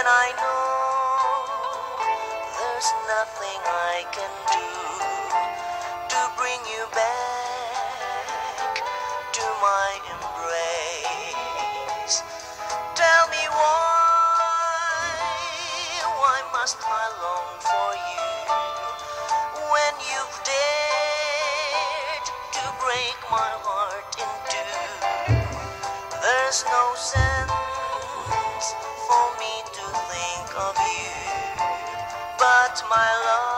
when I know there's nothing I can do to bring you back to my embrace. Tell me why must I long for you when you've dared to break my heart in two? There's no sense for me to think of you, but my love